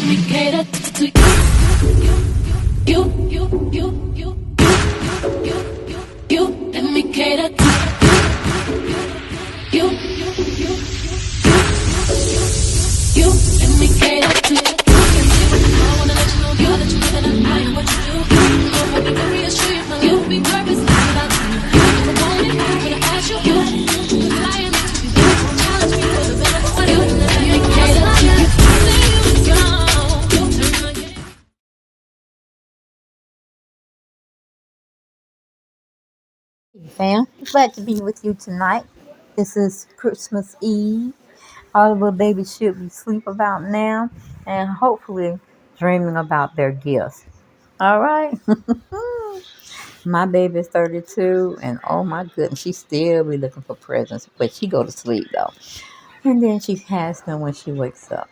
me cater to you. Let me cater to you. Let me cater to you. I wanna let you know, girl, that you live and I am what you do. I want me to reassure you, my life will be purpose without you. If I want it, I'm gonna ask you. Flying into you, challenge me for the better for you. Let me cater to you. Hey fam, glad to be with you tonight. This is Christmas Eve. All of the babies should be asleep about now and hopefully dreaming about their gifts. All right. My baby is 32 and oh my goodness, she still be looking for presents, but she go to sleep though. And then she has them when she wakes up.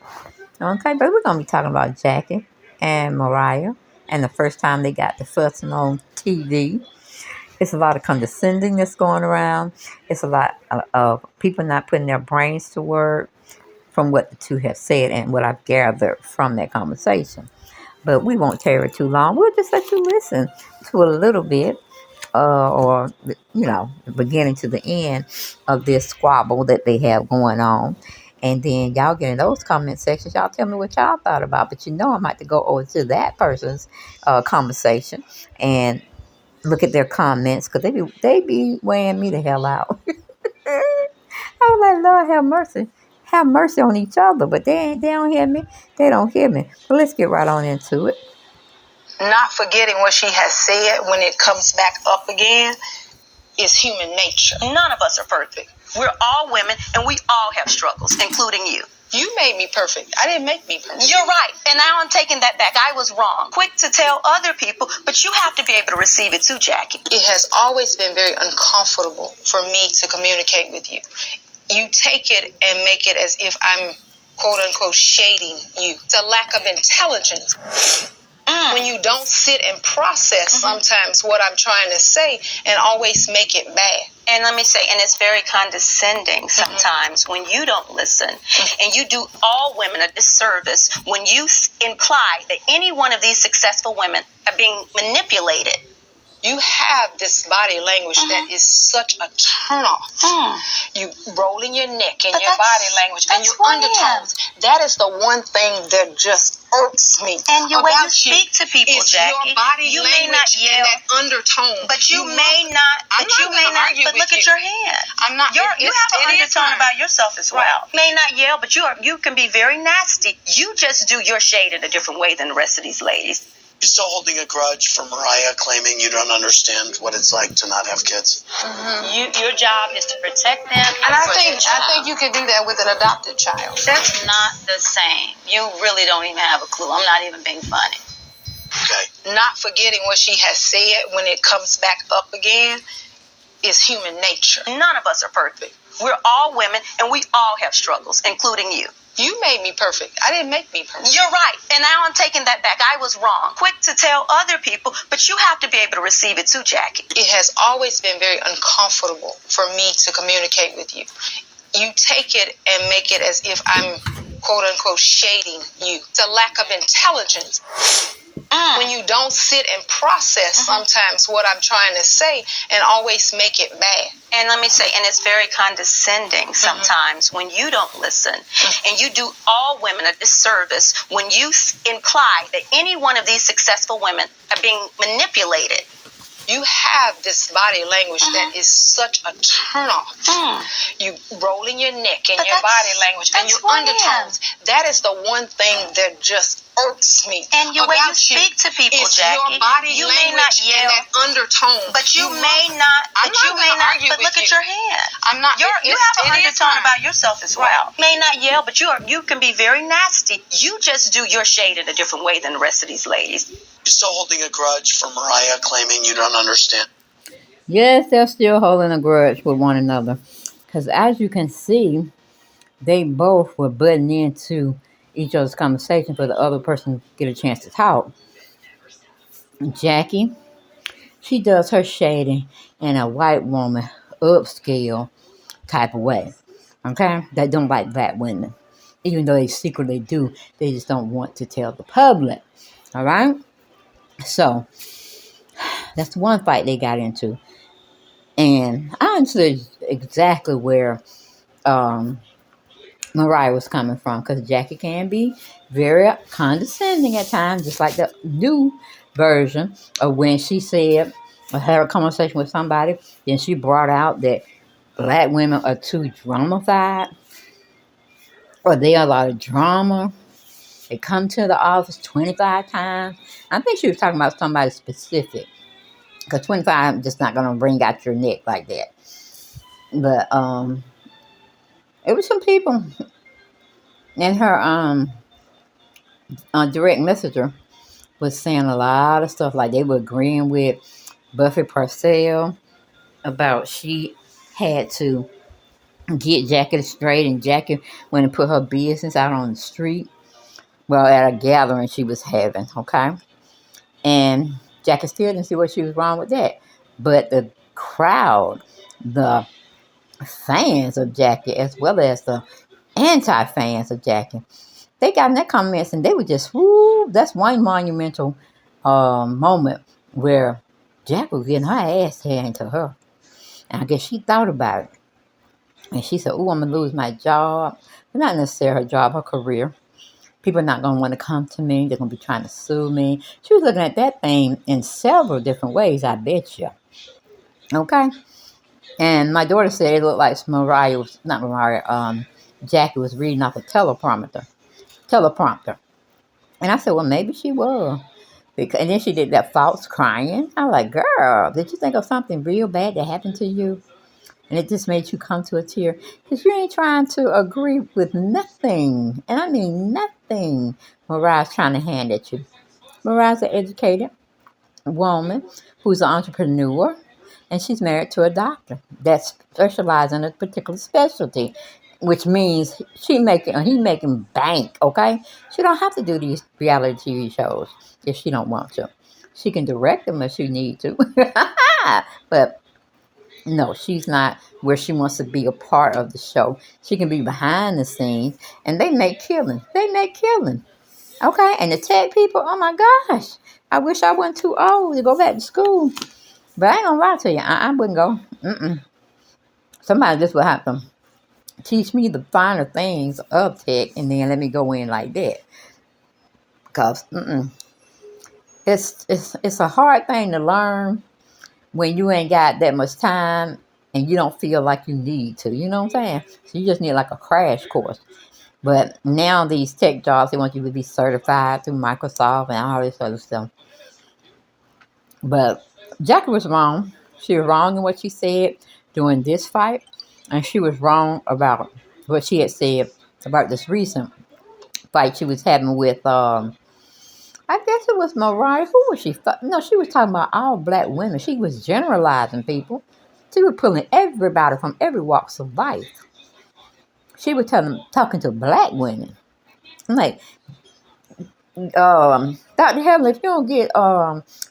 Okay, but we're going to be talking about Jackie and Mariah and the first time they got the fussing on TV. It's a lot of condescending that's going around. It's a lot of people not putting their brains to work from what the two have said and what I've gathered from that conversation. But we won't tear it too long. We'll just let you listen to a little bit or, the beginning to the end of this squabble that they have going on. And then y'all get in those comment sections. Y'all tell me what y'all thought about. But I might have to go over to that person's conversation and look at their comments because they be weighing me the hell out. I was like, Lord have mercy on each other, but they don't hear me. They don't hear me. But let's get right on into it. Not forgetting what she has said when it comes back up again is human nature. None of us are perfect. We're all women and we all have struggles, including you. You made me perfect. I didn't make me perfect. You're right. And now I'm taking that back. I was wrong. Quick to tell other people, but you have to be able to receive it too, Jackie. It has always been very uncomfortable for me to communicate with you. You take it and make it as if I'm, quote unquote, shading you. It's a lack of intelligence. When you don't sit and process sometimes what I'm trying to say and always make it bad. And let me say, and it's very condescending sometimes when you don't listen and you do all women a disservice when you imply that any one of these successful women are being manipulated. You have this body language that is such a turnoff. You rolling your neck and your body language and your undertones. That is the one thing that just irks me. And your way you speak to people, Jackie. Your body you language may not yell, and that undertone. But you may not. But you may not. But look at your hand. I'm not. You have an undertone about yourself as well. You may not yell, but you can be very nasty. You just do your shade in a different way than the rest of these ladies. You're still holding a grudge for Mariah claiming you don't understand what it's like to not have kids. Your job is to protect them. And I think you can do that with an adopted child. That's not the same. You really don't even have a clue. I'm not even being funny. Okay. Not forgetting what she has said when it comes back up again is human nature. None of us are perfect. We're all women and we all have struggles, including you. You made me perfect. I didn't make me perfect. You're right. And now I'm taking that back. I was wrong. Quick to tell other people, but you have to be able to receive it too, Jackie. It has always been very uncomfortable for me to communicate with you. You take it and make it as if I'm, quote unquote, shading you. It's a lack of intelligence. When you don't sit and process sometimes what I'm trying to say and always make it bad. And let me say, and it's very condescending sometimes when you don't listen and you do all women a disservice when you imply that any one of these successful women are being manipulated. You have this body language that is such a turnoff. You rolling your neck and your body language and your undertones. That is the one thing that just irks me. And your way you speak to people, Jackie. Your body you language may not yell, and that undertone. But you may not. But you may not. But look at your hand. I'm not. You have an undertone about yourself as well. You may not yell, but you can be very nasty. You just do your shade in a different way than the rest of these ladies. You're still holding a grudge for Mariah claiming you don't understand. Yes, they're still holding a grudge with one another. Because as you can see, they both were butting into each other's conversation for the other person to get a chance to talk. Jackie, she does her shading in a white woman upscale type of way. Okay? They don't like black women. even though they secretly do. They just don't want to tell the public. All right? So, that's one fight they got into. And I understood exactly where um, Mariah was coming from, because Jackie can be very condescending at times, just like the new version of when she said, or had a conversation with somebody, then she brought out that black women are too dramatified, or they are a lot of drama. They come to the office 25 times. I think she was talking about somebody specific, because 25 is just not going to bring out your neck like that. But it was some people in her direct messenger was saying a lot of stuff, like they were agreeing with Buffy Purcell about she had to get Jackie straight, and Jackie went and put her business out on the street. Well, at a gathering she was having, okay? And Jackie still didn't see what she was wrong with that. But the crowd, the fans of Jackie, as well as the anti-fans of Jackie, they got in their comments and they were just, woo, that's one monumental moment where Jack was getting her ass handed to her. And I guess she thought about it. And she said, oh, I'm going to lose my job. But not necessarily her job, her career. People are not going to want to come to me. They're going to be trying to sue me. She was looking at that thing in several different ways, I bet you. Okay? And my daughter said it looked like Jackie was reading off a teleprompter. And I said, well, maybe she was. And then she did that false crying. I was like, girl, did you think of something real bad that happened to you? And it just made you come to a tear. Because you ain't trying to agree with nothing. And I mean nothing Mariah's trying to hand at you. Mariah's an educated woman who's an entrepreneur. And she's married to a doctor that specializes in a particular specialty. Which means he making bank, okay? She don't have to do these reality TV shows if she don't want to. She can direct them if she need to. But no, she's not where she wants to be a part of the show. She can be behind the scenes, and they make killing. Okay? And the tech people, oh my gosh. I wish I wasn't too old to go back to school. But I ain't gonna lie to you. I wouldn't go. Somebody just would have to teach me the finer things of tech, and then let me go in like that. Because it's a hard thing to learn when you ain't got that much time and you don't feel like you need to. You know what I'm saying? So you just need like a crash course. But now these tech jobs, they want you to be certified through Microsoft and all this other stuff. But Jackie was wrong. She was wrong in what she said during this fight. And she was wrong about what she had said about this recent fight she was having with, I guess it was Mariah. Who was she? No, she was talking about all black women. She was generalizing people. She was pulling everybody from every walks of life. She was talking to black women. I'm like, Dr. Helen, if you don't get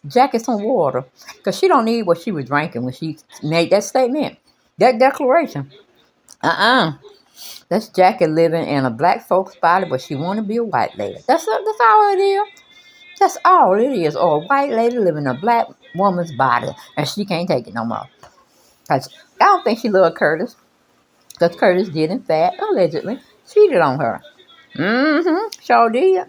Jackie some water, because she don't need what she was drinking when she made that statement, that declaration. That's Jackie living in a black folks' body, but she want to be a white lady. That's all it is. That's all it is. Or a white lady living in a black woman's body, and she can't take it no more. Cause I don't think she loved Curtis. Because Curtis did, in fact, allegedly, cheated on her. Sure did.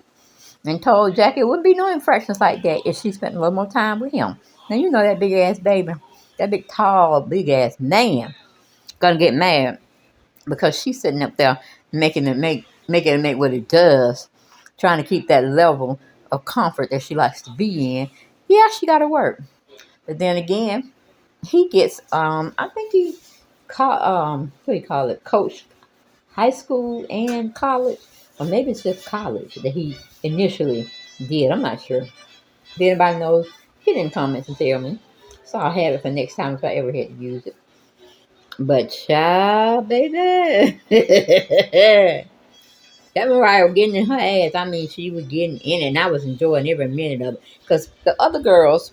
And told Jackie it wouldn't be no infractions like that if she spent a little more time with him. Now, you know that big ass baby, that big, tall, big ass man, gonna get mad because she's sitting up there making it make what it does, trying to keep that level of comfort that she likes to be in. Yeah, she got to work. But then again, he gets, I think he what do you call it, coach high school and college, or maybe it's just college that he initially did. I'm not sure. If anybody knows, get in the comments and tell me. So I'll have it for next time if I ever had to use it. But child, baby, that Mariah was getting in her ass. I mean, she was getting in it, and I was enjoying every minute of it. Because the other girls,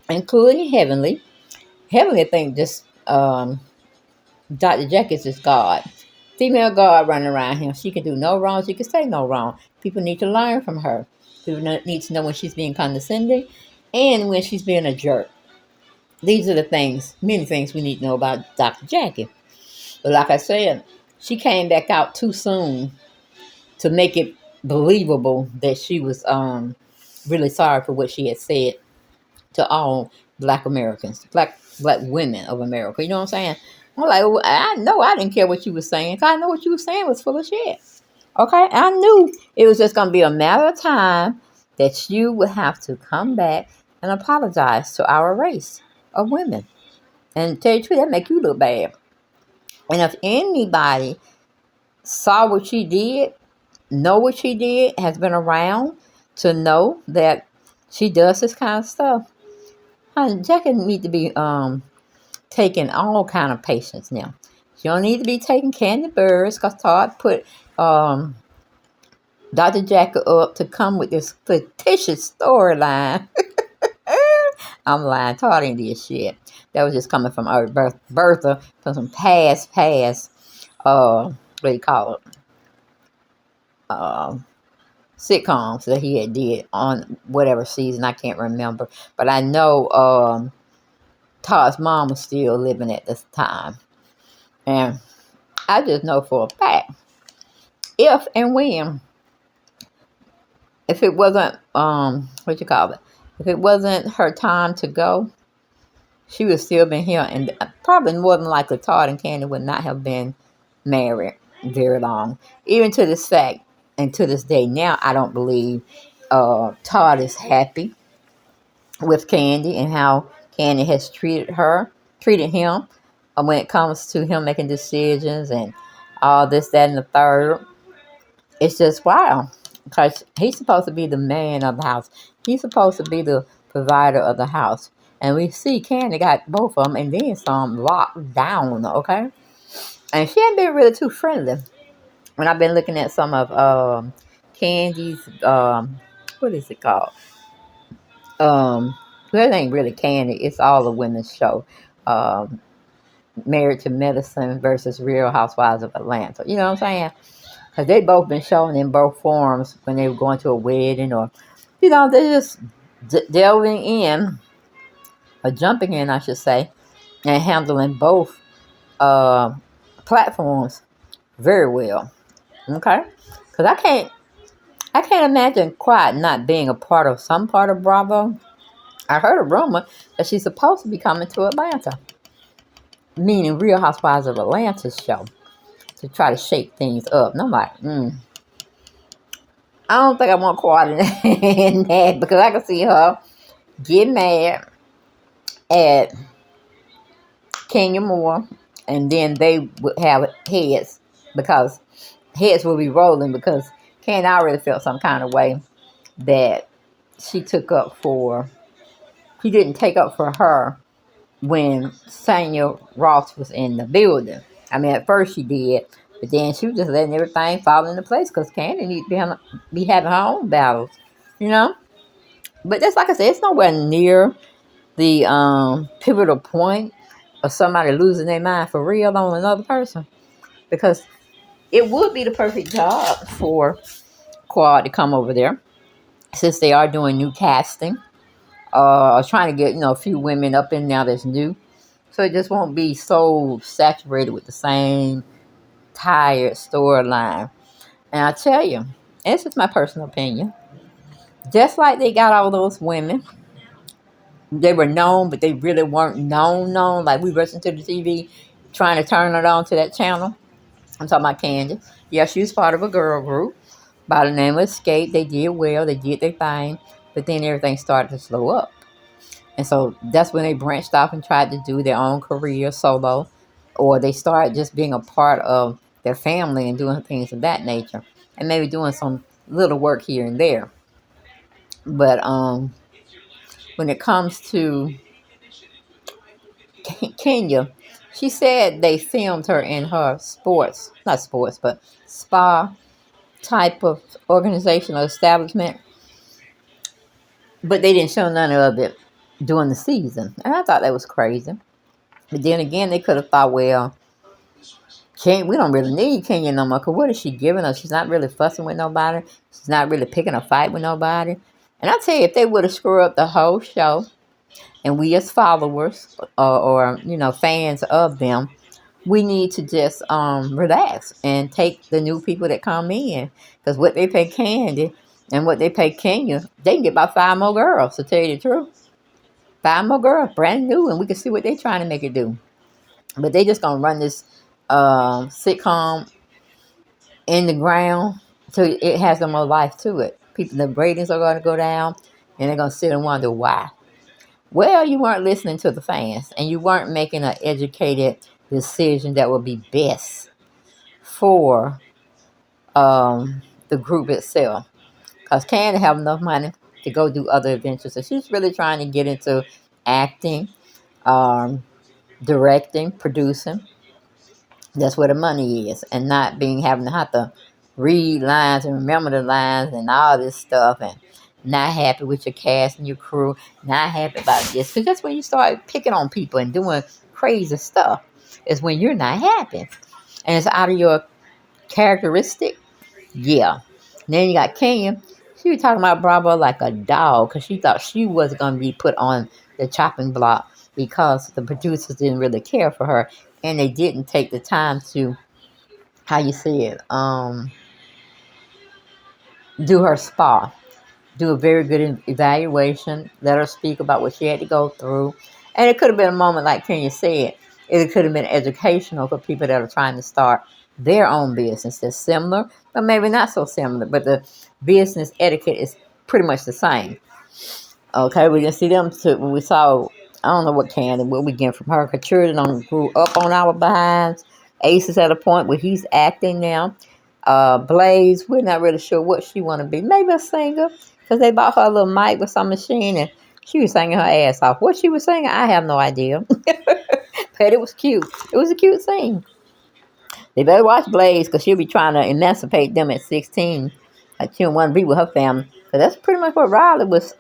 including Heavenly think this Dr. Jackie is God. female guard running around here. She can do no wrong. She can say no wrong. People need to learn from her. People need to know when she's being condescending and when she's being a jerk. These are the things, many things we need to know about Dr. Jackie. But like I said, she came back out too soon to make it believable that she was really sorry for what she had said to all black Americans, black women of America. You know what I'm saying? I'm like, well, I know I didn't care what you were saying. 'Cause I know what you were saying was full of shit. Okay? I knew it was just going to be a matter of time that you would have to come back and apologize to our race of women. And tell you the truth, that make you look bad. And if anybody saw what she did, know what she did, has been around to know that she does this kind of stuff, honey, Jackie need to be taking all kind of patients now. She don't need to be taking candy birds because Todd put Dr. Jackie up to come with this fictitious storyline. I'm lying. Todd ain't did shit. That was just coming from Bertha, from some past, what do you call it? Sitcoms that he had did on whatever season. I can't remember. But I know Todd's mom was still living at this time. And I just know for a fact, if and when, if it wasn't, what you call it? If it wasn't her time to go, she would still been here. And probably more than likely, Todd and Candy would not have been married very long. Even to this fact, and to this day now, I don't believe Todd is happy with Candy and how Candy has treated him when it comes to him making decisions and all this, that, and the third. It's just wow. Because he's supposed to be the man of the house. He's supposed to be the provider of the house. And we see Candy got both of them and then some locked down, okay? And she ain't been really too friendly. When I've been looking at some of Candy's, what is it called? Well, it ain't really Candy. It's all a women's show. Married to Medicine versus Real Housewives of Atlanta. You know what I'm saying? Because they both been shown in both forms when they were going to a wedding or, they're just delving in, or jumping in, I should say, and handling both platforms very well. Okay? Because I can't imagine Quiet not being a part of some part of Bravo. I heard a rumor that she's supposed to be coming to Atlanta, meaning Real Housewives of Atlanta's show, to try to shake things up. And I'm like, I don't think I want Quiet in that because I can see her get mad at Kenya Moore, and then they would have heads because heads will be rolling because Kenya already felt some kind of way that she didn't take up for her when Sanya Ross was in the building. I mean, at first she did, but then she was just letting everything fall into place because Candy needs to be having her own battles, you know? But just like I said, it's nowhere near the pivotal point of somebody losing their mind for real on another person, because it would be the perfect job for Quad to come over there since they are doing new casting. Trying to get a few women up in now that's new, so it just won't be so saturated with the same tired storyline. And I tell you, this is my personal opinion. Just like they got all those women, they were known, but they really weren't known. Like we listened to the TV, trying to turn it on to that channel. I'm talking about Candy. Yeah, she was part of a girl group by the name of Escape. They did well. They did their thing. But then everything started to slow up. And so that's when they branched off and tried to do their own career solo. Or they started just being a part of their family and doing things of that nature. And maybe doing some little work here and there. But when it comes to Kenya, she said they filmed her in her not sports, but spa type of organizational establishment, but they didn't show none of it during the season. And I thought that was crazy. But then again, they could have thought, well, we don't really need Kenya no more. Cause what is she giving us? She's not really fussing with nobody. She's not really picking a fight with nobody. And I tell you, if they would have screwed up the whole show, and we as followers or fans of them, we need to just relax and take the new people that come in. Because what they pay Candy and what they pay Kenya, they can get about 5 more girls. To tell you the truth, 5 more girls, brand new, and we can see what they're trying to make it do. But they just gonna run this sitcom in the ground so it has no more life to it. People, the ratings are going to go down, and they're going to sit and wonder why. Well, you weren't listening to the fans, and you weren't making an educated decision that would be best for the group itself. Because Candy have enough money to go do other adventures, so she's really trying to get into acting, um, directing, producing. That's where the money is, and not having to have to read lines and remember the lines and all this stuff, and not happy with your cast and your crew, not happy about this. Because that's when you start picking on people and doing crazy stuff. Is when you're not happy, and it's out of your characteristic. Yeah. And then you got Kenya. She was talking about Bravo like a dog because she thought she was going to be put on the chopping block because the producers didn't really care for her, and they didn't take the time to, how you say it, do her spa, do a very good evaluation, let her speak about what she had to go through. And it could have been a moment, like Kenya said, it could have been educational for people that are trying to start their own business. They're similar, but maybe not so similar, but the business etiquette is pretty much the same. Okay, we didn't see them when we saw, I don't know what we get from her. Katrina done grew up on our behinds. Ace is at a point where he's acting now. Blaze, we're not really sure what she want to be. Maybe a singer, because they bought her a little mic with some machine, and she was singing her ass off. What she was singing, I have no idea. But it was cute. It was a cute scene. They better watch Blaze, because she'll be trying to emancipate them at 16. Like she don't want to be with her family. But that's pretty much what Riley was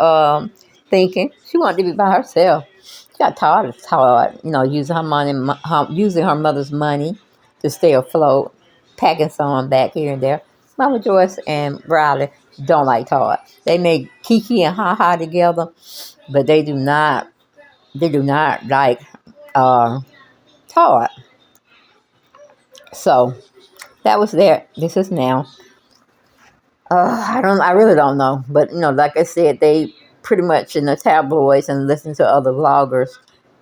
thinking. She wanted to be by herself. She got tired, using her money, using her mother's money to stay afloat, packing some back here and there. Mama Joyce and Riley don't like Todd. They make Kiki and Ha Ha together, but they do not like Todd. So that was there. This is now. I really don't know. But, like I said, they pretty much in the tabloids and listen to other vloggers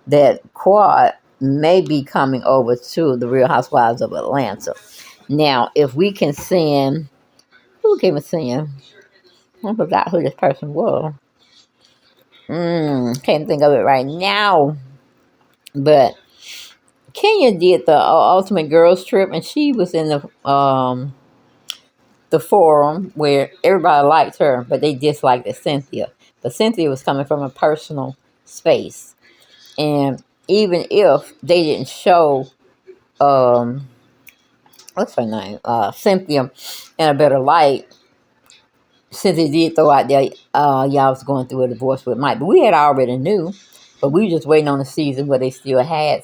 that Quad may be coming over to the Real Housewives of Atlanta. Now, if we can send, who can we send? I forgot who this person was. Can't think of it right now. But Kenya did the Ultimate Girls Trip, and she was in the forum where everybody liked her, but they disliked Cynthia. But Cynthia was coming from a personal space. And even if they didn't show, what's her name? Cynthia in a better light, Cynthia did throw out there, y'all was going through a divorce with Mike. But we had already knew, but we were just waiting on the season where they still had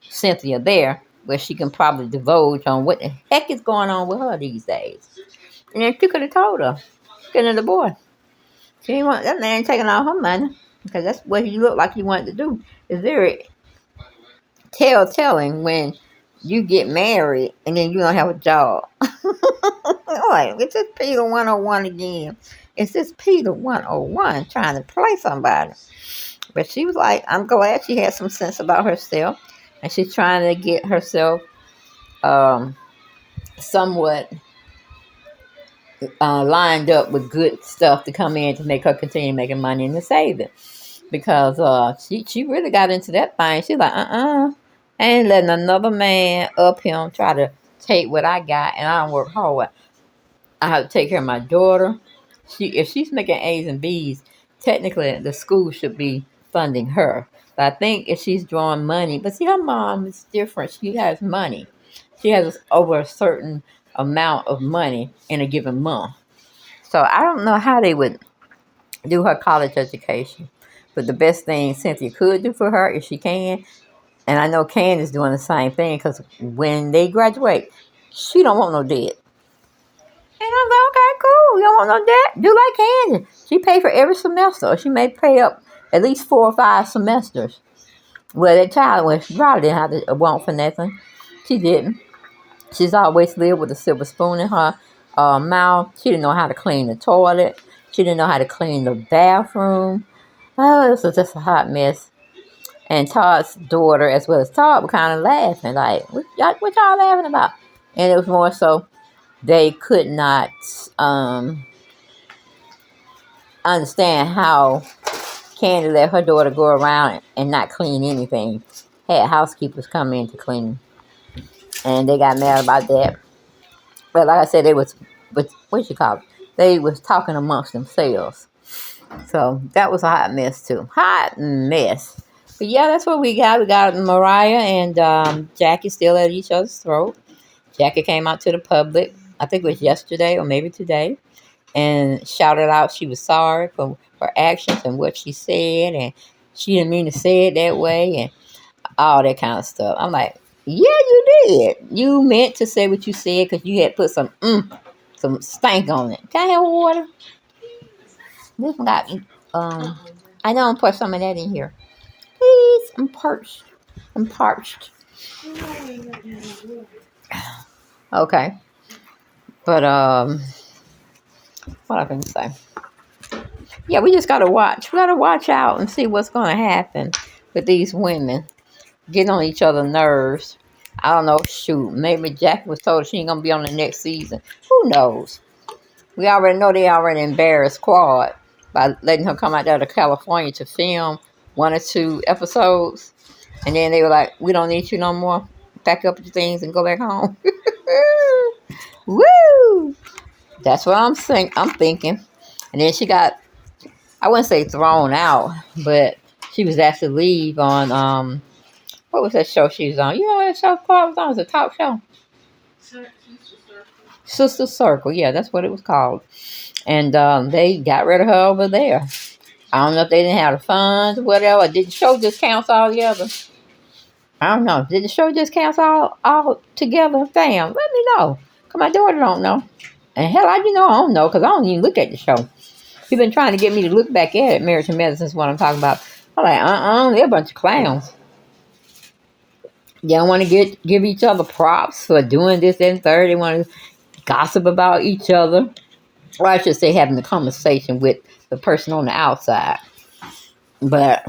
Cynthia there, where she can probably divulge on what the heck is going on with her these days. And then she could have told her, getting a divorce. She didn't want that man taking all her money, because that's what he looked like he wanted to do. It's very telling when you get married and then you don't have a job. Like, it's just Peter 101 again. It's just Peter 101 trying to play somebody. But she was like, I'm glad she had some sense about herself. And she's trying to get herself somewhat lined up with good stuff to come in to make her continue making money and to save it. Because she really got into that thing. She's like, I ain't letting another man up here try to take what I got, and I don't work hard. I have to take care of my daughter. If she's making A's and B's, technically the school should be funding her. But I think if she's drawing money, but see, her mom is different. She has money. She has over a certain amount of money in a given month. So I don't know how they would do her college education. But the best thing Cynthia could do for her, if she can, And I know Candace doing the same thing because when they graduate, she don't want no debt. And I'm like, okay, cool. You don't want no debt? Do like Candace. She paid for every semester. Or she may pay up at least 4 or 5 semesters. Well, that child, well, she probably didn't have to want for nothing. She didn't. She's always lived with a silver spoon in her mouth. She didn't know how to clean the toilet. She didn't know how to clean the bathroom. Oh, this was just a hot mess. And Todd's daughter, as well as Todd, were kind of laughing, like, what y'all laughing about? And it was more so they could not understand how Candy let her daughter go around and not clean anything. Had housekeepers come in to clean. And they got mad about that. But like I said, what you call it? They was talking amongst themselves. So that was a hot mess too. Hot mess. But yeah, that's what we got. We got Mariah and Jackie still at each other's throat. Jackie came out to the public, I think it was yesterday or maybe today, and shouted out she was sorry for her actions and what she said, and she didn't mean to say it that way, and all that kind of stuff. I'm like, yeah, you did. You meant to say what you said because you had put some stank on it. Can I have water? This one got I know I'm put some of that in here. Please, I'm parched. I'm parched. Okay. But what I can say? Yeah, we just gotta watch. We gotta watch out and see what's gonna happen with these women getting on each other's nerves. I don't know. Shoot, maybe Jackie was told she ain't gonna be on the next season. Who knows? We already know they already embarrassed Quad by letting her come out there to California to film 1 or 2 episodes, and then they were like, "We don't need you no more. Pack up your things and go back home." Woo! That's what I'm thinking. And then she got, I wouldn't say thrown out, but she was asked to leave on what was that show she was on? You know what that show called was on? It was a talk show. Sister Circle. Yeah, that's what it was called. And they got rid of her over there. I don't know if they didn't have the funds or whatever. Did the show just cancel all together? I don't know. Did the show just cancel all together? Damn, let me know. Because my daughter don't know. And hell, I don't know because I don't even look at the show. She's been trying to get me to look back at it. Marriage and Medicine is what I'm talking about. I'm like, they're a bunch of clowns. They don't want to give each other props for doing this and third. They want to gossip about each other. Or I should say having a conversation with the person on the outside. But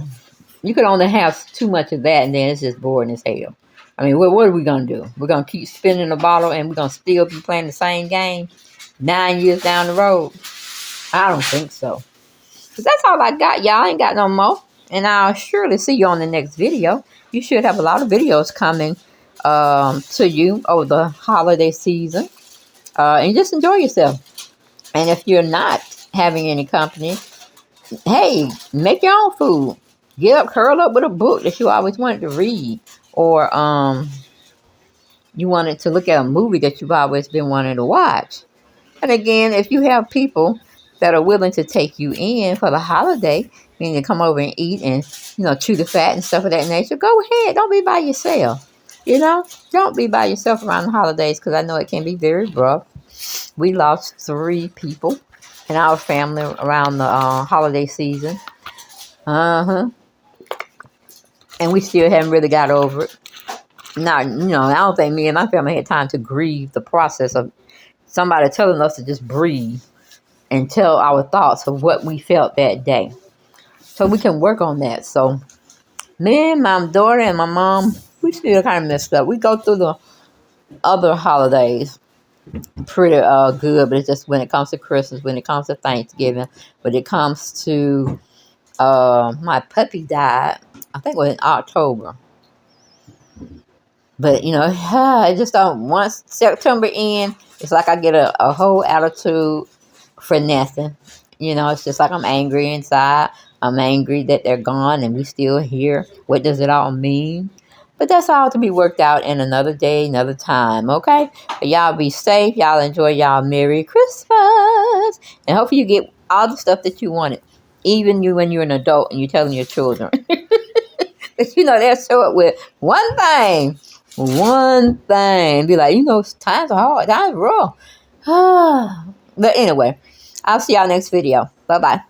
you can only have too much of that and then it's just boring as hell. I mean, what are we going to do? We're going to keep spinning the bottle and we're going to still be playing the same game 9 years down the road? I don't think so. But that's all I got, y'all. I ain't got no more. And I'll surely see you on the next video. You should have a lot of videos coming to you over the holiday season. And just enjoy yourself. And if you're not having any company, hey, make your own food. Get up, curl up with a book that you always wanted to read. Or you wanted to look at a movie that you've always been wanting to watch. And again, if you have people that are willing to take you in for the holiday, meaning to come over and eat and, chew the fat and stuff of that nature, go ahead. Don't be by yourself. Don't be by yourself around the holidays because I know it can be very rough. We lost 3 people in our family around the holiday season. And we still haven't really got over it. Now, I don't think me and my family had time to grieve the process of somebody telling us to just breathe and tell our thoughts of what we felt that day. So we can work on that. So me and my daughter and my mom, we still kind of messed up. We go through the other holidays pretty good, but it's just when it comes to Christmas, when it comes to Thanksgiving, when it comes to my puppy died, I think it was in October. But, I just don't, once September ends, it's like I get a whole attitude for nothing. It's just like I'm angry inside. I'm angry that they're gone and we still here. What does it all mean? But that's all to be worked out in another day, another time, okay? But y'all be safe. Y'all enjoy y'all Merry Christmas. And hopefully you get all the stuff that you wanted. Even when you're an adult and you're telling your children. But they'll show up with one thing. One thing. Be like, times are hard. Times are rough. But anyway, I'll see y'all next video. Bye-bye.